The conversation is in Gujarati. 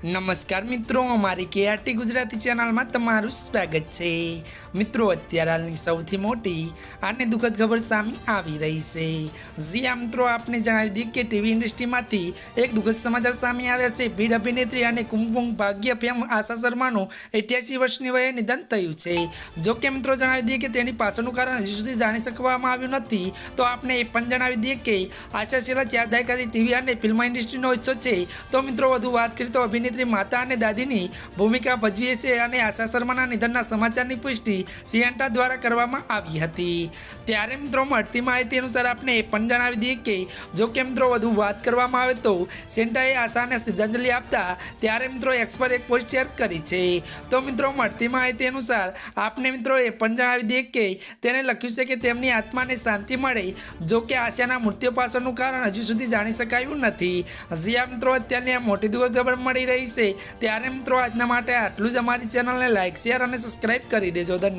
નમસ્કાર મિત્રો, અમારી કેઆરટી ગુજરાતી ચેનલમાં તમારું સ્વાગત છે। મિત્રો, અત્યારે હાલની સૌથી મોટી અને દુઃખદ ખબર સામે આવી રહી છે। જી આ મિત્રો, આપને જણાવી દઈએ કે ટીવી ઇન્ડસ્ટ્રીમાંથી એક દુઃખદ સમાચાર સામે આવ્યા છે। ભીડ અભિનેત્રી અને કુમકુમ ભાગ્ય ફેમ આશા શર્માનું 88 વર્ષની વયે નિધન થયું છે। જો કે મિત્રો, જણાવી દઈએ કે તેની પાછળનું કારણ હજુ સુધી જાણી શકવામાં આવ્યું નથી। તો આપને એ પણ જણાવી દઈએ કે આશા છેલ્લા 4 દાયકાથી ટીવી અને ફિલ્મ ઇન્ડસ્ટ્રીનો હિસ્સો છે। તો મિત્રો, વધુ વાત કરીએ તો અભિનેત્રી માતા અને દાદીની ભૂમિકા ભજવી છે અને આશા શર્માના નિધનના સમાચારની પુષ્ટિ સિએન્ટા દ્વારા કરવામાં આવી હતી। ત્યારે મિત્રો, મળતી માહિતી અનુસાર આપણે એ પણ જણાવી દઈએ કે જો કે મિત્રો, વધુ વાત કરવામાં આવે તો સિએન્ટાએ આશાને શ્રદ્ધાંજલિ આપતા ત્યારે મિત્રો એક્સ પર એક પોસ્ટ શેર કરી છે। તો મિત્રો, મળતી માહિતી અનુસાર આપને મિત્રો એ પણ જણાવી દઈએ કે તેને લખ્યું છે કે તેમની આત્માને શાંતિ મળે। જો કે આશાના મૃત્યુ પાછળનું કારણ હજુ સુધી જાણી શકાયું નથી। હજી આ મિત્રો, અત્યારની આ મોટી દુઃખદ ખબર મળી રહી છે। ત્યારે મિત્રો, આજના માટે આટલું જ। અમારી ચેનલને લાઈક, શેર અને સબસ્ક્રાઈબ કરી દેજો। ધન્યવાદ।